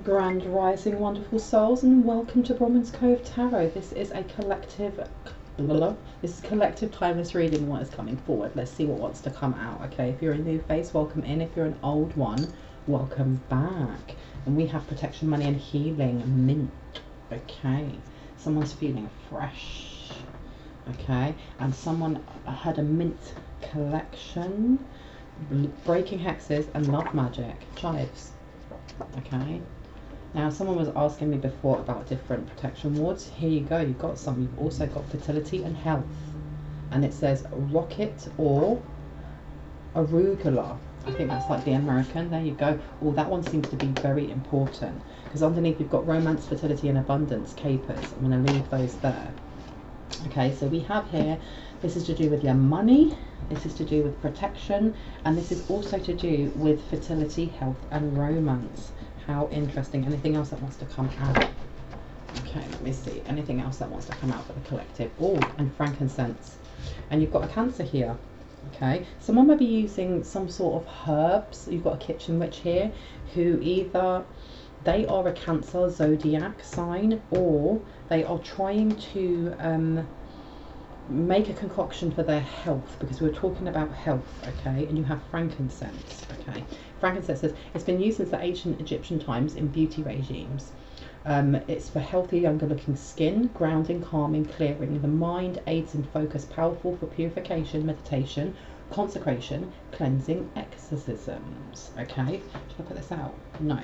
Grand Rising, wonderful souls, and welcome to Bronwenscove Cove Tarot. This is a collective, this is collective timeless reading. What is coming forward? Let's see what wants to come out. Okay, if you're a new face, welcome in. If you're an old one, welcome back. And we have protection, money, and healing. Mint. Okay, someone's feeling fresh. Okay, and someone had a mint collection, breaking hexes, and love magic. Chives. Okay. Now, someone was asking me before about different protection wards. Here you go, you've got some. You've also got fertility and health. And it says rocket or arugula. I think that's like the American. There you go. Oh, that one seems to be very important. Because underneath you've got romance, fertility and abundance, capers. I'm going to leave those there. Okay, so we have here, this is to do with your money. This is to do with protection. And this is also to do with fertility, health and romance. How interesting. Anything else that wants to come out? Okay, let me see. Anything else that wants to come out for the collective? Oh, and frankincense. And you've got a Cancer here. Okay, someone may be using some sort of herbs. You've got a kitchen witch here who either they are a Cancer zodiac sign or they are trying to make a concoction for their health, because we're talking about health. Okay, and you have frankincense. Okay, frankincense says it's been used since the ancient Egyptian times in beauty regimes. It's for healthy, younger looking skin, grounding, calming, clearing the mind, aids in focus, powerful for purification, meditation, consecration, cleansing, exorcisms. Okay, should I put this out? No.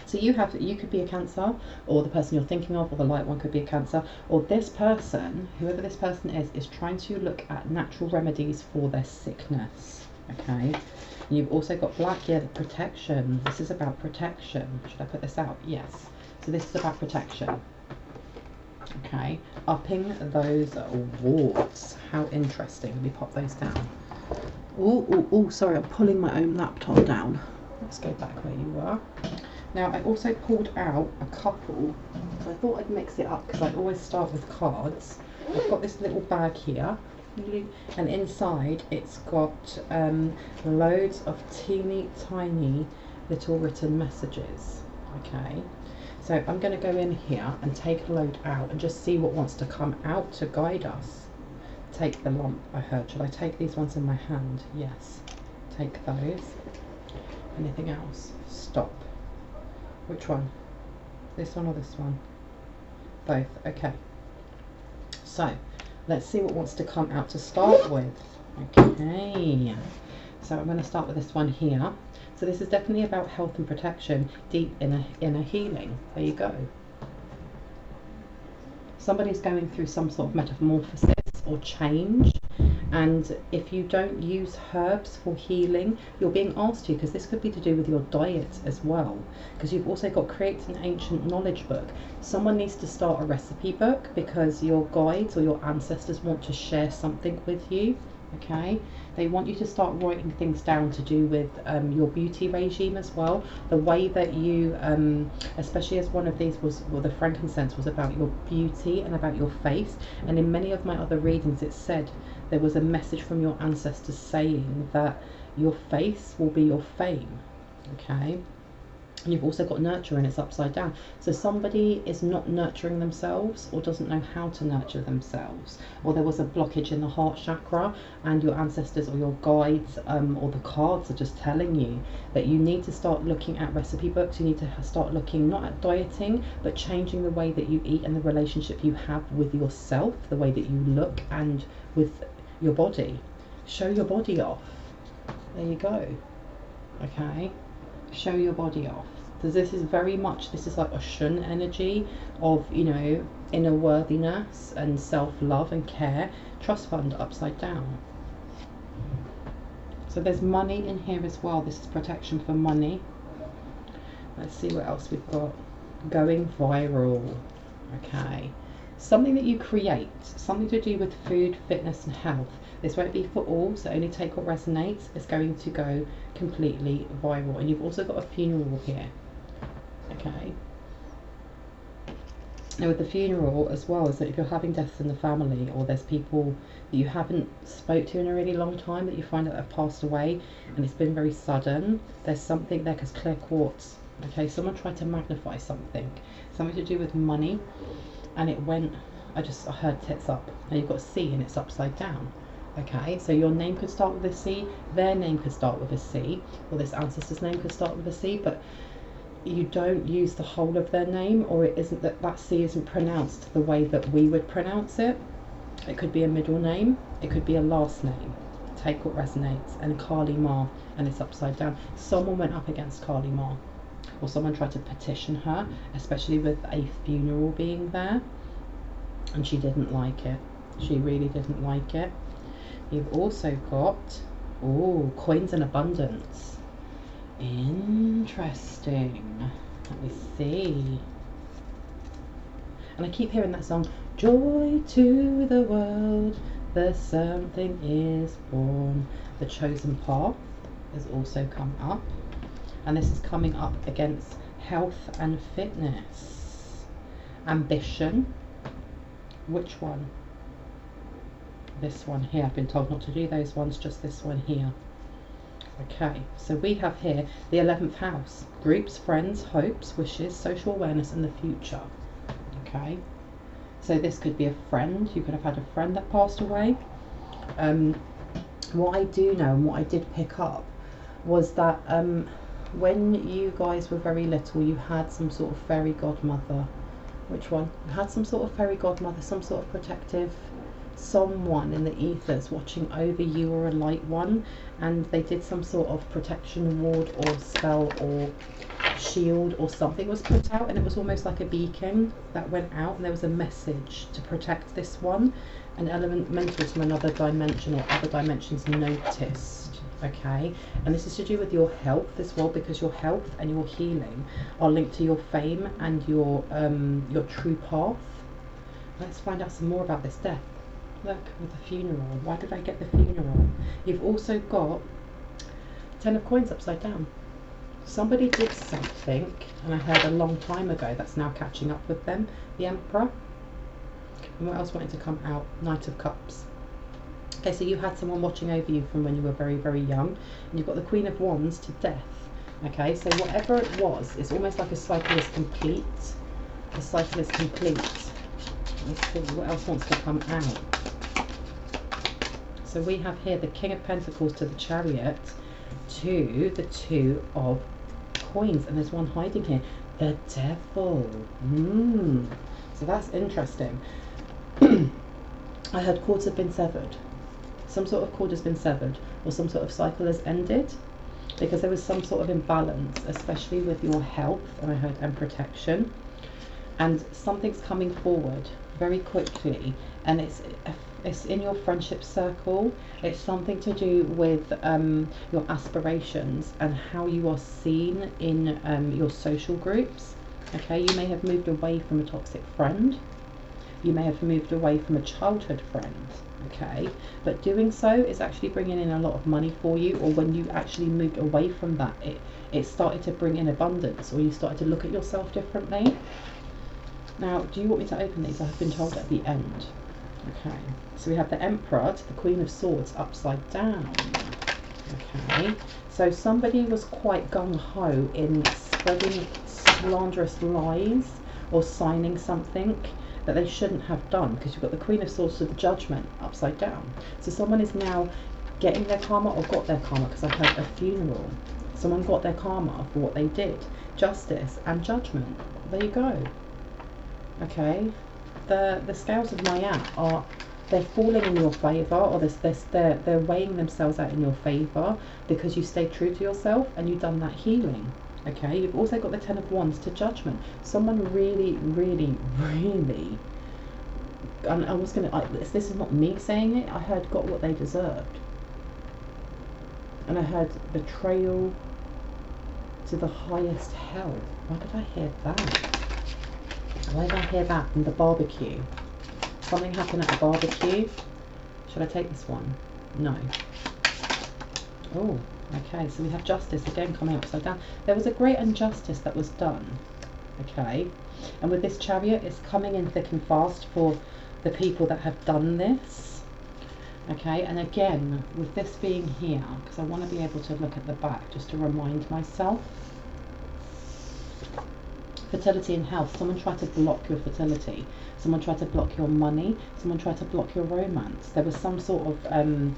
So you could be a Cancer, or the person you're thinking of, or the light one could be a Cancer, or this person, whoever this person is trying to look at natural remedies for their sickness. Okay, and you've also got black, yeah, protection. This is about protection. Should I put this out? Yes. So this is about protection. Okay, upping those wards. How interesting. Let me pop those down. Oh, sorry, I'm pulling my own laptop down. Let's go back where you were. Now, I also pulled out a couple, so I thought I'd mix it up because I always start with cards. I've got this little bag here, and inside it's got loads of teeny tiny little written messages. Okay, so I'm going to go in here and take a load out and just see what wants to come out to guide us. Take the lump, I heard. Should I take these ones in my hand? Yes. Take those. Anything else? Stop. Which one? This one or this one? Both. Okay. So, let's see what wants to come out to start with. Okay. So I'm going to start with this one here. So this is definitely about health and protection, deep inner healing. There you go. Somebody's going through some sort of metamorphosis or change. And if you don't use herbs for healing, you're being asked to, because this could be to do with your diet as well. Because you've also got create an ancient knowledge book. Someone needs to start a recipe book because your guides or your ancestors want to share something with you. Okay, they want you to start writing things down to do with your beauty regime as well. The way that you, especially as one of these was, well, the frankincense was about your beauty and about your face. And in many of my other readings, it said there was a message from your ancestors saying that your face will be your fame. Okay. And you've also got nurture, and it's upside down. So somebody is not nurturing themselves or doesn't know how to nurture themselves, or there was a blockage in the heart chakra, and your ancestors or your guides or the cards are just telling you that you need to start looking at recipe books. You need to start looking not at dieting, but changing the way that you eat and the relationship you have with yourself, the way that you look and with your body. Show your body off. There you go. Okay, show your body off. Because this is very much, this is like a shun energy of, you know, inner worthiness and self-love and care. Trust fund upside down. So there's money in here as well. This is protection for money. Let's see what else we've got. Going viral. Okay, something that you create, something to do with food, fitness and health. This won't be for all, so only take what resonates. It's going to go completely viral. And you've also got a funeral here. Okay. Now with the funeral as well, is that if you're having deaths in the family, or there's people that you haven't spoke to in a really long time that you find out have passed away and it's been very sudden, there's something there, because clear quartz, Okay, someone tried to magnify something to do with money, and it went, I heard tits up. Now you've got C and it's upside down. Okay, so your name could start with a C, their name could start with a C, or this ancestor's name could start with a C, but you don't use the whole of their name, or it isn't that C isn't pronounced the way that we would pronounce it. It could be a middle name, it could be a last name. Take what resonates. And Kali Ma, and it's upside down. Someone went up against Kali Ma, or someone tried to petition her, especially with a funeral being there, and she didn't like it. She really didn't like it. You've also got, oh, coins in abundance. Interesting. Let me see. And I keep hearing that song, joy to the world, the something is born. The chosen path has also come up, and this is coming up against health and fitness. Ambition. Which one? This one here. I've been told not to do those ones, just this one here. Okay, so we have here the 11th house. Groups, friends, hopes, wishes, social awareness, and the future. Okay, so this could be a friend. You could have had a friend that passed away. What I do know and what I did pick up was that when you guys were very little, you had some sort of fairy godmother. Which one? You had some sort of fairy godmother, some sort of protective someone in the ethers watching over you, or a light one, and they did some sort of protection ward or spell or shield or something was put out, and it was almost like a beacon that went out, and there was a message to protect this one. An elementals from another dimension or other dimensions noticed. Okay, and this is to do with your health as well, because your health and your healing are linked to your fame and your true path. Let's find out some more about this death. Look, with the funeral. Why did I get the funeral? You've also got 10 of coins upside down. Somebody did something, and I heard a long time ago, that's now catching up with them. The Emperor. And what else wanted to come out? Knight of Cups. Okay, so you had someone watching over you from when you were very, very young. And you've got the Queen of Wands to death. Okay, so whatever it was, it's almost like a cycle is complete. The cycle is complete. Let's see what else wants to come out. So we have here the King of Pentacles to the Chariot to the Two of Coins, and there's one hiding here, the Devil. So that's interesting. I heard cords have been severed. Some sort of cord has been severed, or some sort of cycle has ended, because there was some sort of imbalance, especially with your health, and I heard, and protection, and something's coming forward very quickly, and it's in your friendship circle. It's something to do with your aspirations and how you are seen in your social groups. Okay, you may have moved away from a toxic friend, you may have moved away from a childhood friend, okay, but doing so is actually bringing in a lot of money for you, or when you actually moved away from that, it started to bring in abundance, or you started to look at yourself differently. Now, do you want me to open these? I've been told at the end. Okay, so we have the Emperor to the Queen of Swords upside down. Okay, so somebody was quite gung-ho in spreading slanderous lies or signing something that they shouldn't have done, because you've got the Queen of Swords to the Judgment upside down. So someone is now getting their karma, or got their karma, because I heard a funeral. Someone got their karma for what they did. Justice and Judgment. There you go. Okay, the scales of Maya are, they're falling in your favour, or they're weighing themselves out in your favour, because you stayed true to yourself and you've done that healing. Okay, you've also got the Ten of Wands to Judgment. Someone really, really, really, and I was gonna, this is not me saying it, I heard got what they deserved, and I heard betrayal to the highest hell. Why did I hear that? Why did I hear that? In the barbecue. Something happened at a barbecue. Should I take this one? No. Oh, okay. So we have Justice again coming upside down. There was a great injustice that was done. Okay. And with this Chariot, it's coming in thick and fast for the people that have done this. Okay. And again, with this being here, because I want to be able to look at the back just to remind myself. Fertility and health. Someone tried to block your fertility. Someone tried to block your money. Someone tried to block your romance. There was some sort of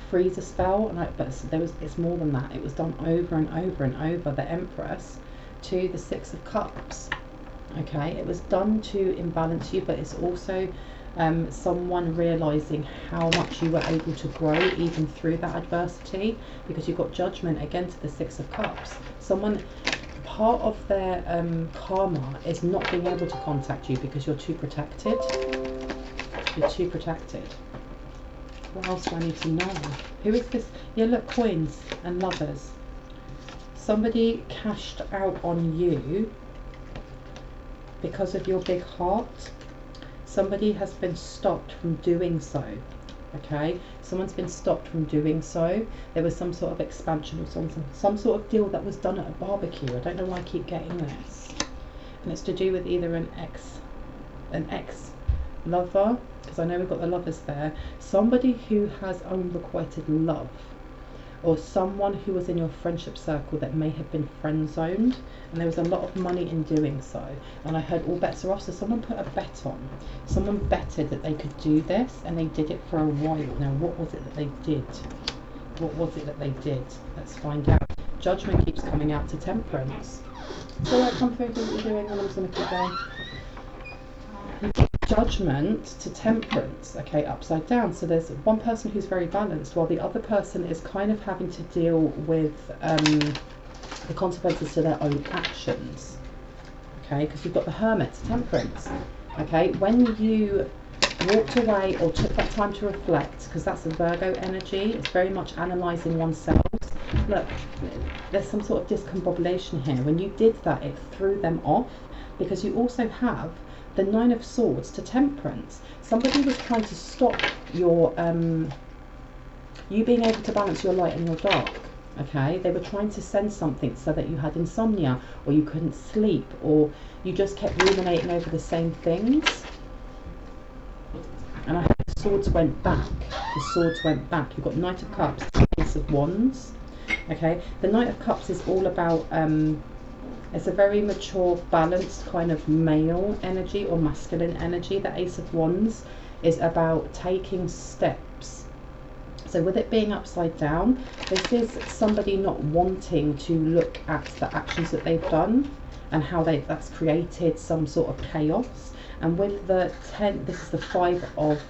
freezer spell, but it's more than that. It was done over and over and over. The Empress to the Six of Cups. Okay, it was done to imbalance you, but it's also someone realizing how much you were able to grow even through that adversity, because you got Judgment against the Six of Cups. Someone, part of their karma is not being able to contact you because you're too protected. You're too protected. What else do I need to know? Who is this? Yeah, look, coins and lovers. Somebody cashed out on you because of your big heart. Somebody has been stopped from doing so. Okay, someone's been stopped from doing so. There was some sort of expansion or some sort of deal that was done at a barbecue. I don't know why I keep getting this, and it's to do with either an ex lover, because I know we've got the lovers there. Somebody who has unrequited love, or someone who was in your friendship circle that may have been friend zoned, and there was a lot of money in doing so. And I heard all bets are off, so someone put a bet on. Someone betted that they could do this, and they did it for a while. Now, what was it that they did? What was it that they did? Let's find out. Judgment keeps coming out to Temperance. So I come through what you're doing, and I'm just going to keep going. Judgment to Temperance, okay, upside down. So there's one person who's very balanced, while the other person is kind of having to deal with the consequences to their own actions, okay, because you've got the Hermit to Temperance, okay. When you walked away or took that time to reflect, because that's a Virgo energy, it's very much analysing oneself. Look, there's some sort of discombobulation here. When you did that, it threw them off, because you also have the Nine of Swords to Temperance. Somebody was trying to stop your you being able to balance your light and your dark. Okay, they were trying to send something so that you had insomnia, or you couldn't sleep, or you just kept ruminating over the same things. And I heard the swords went back. The swords went back. You've got Knight of Cups, Ace of Wands. Okay, the Knight of Cups is all about it's a very mature, balanced kind of male energy or masculine energy. The Ace of Wands is about taking steps. So with it being upside down, this is somebody not wanting to look at the actions that they've done and how that's created some sort of chaos. And with the 10, this is the 5 of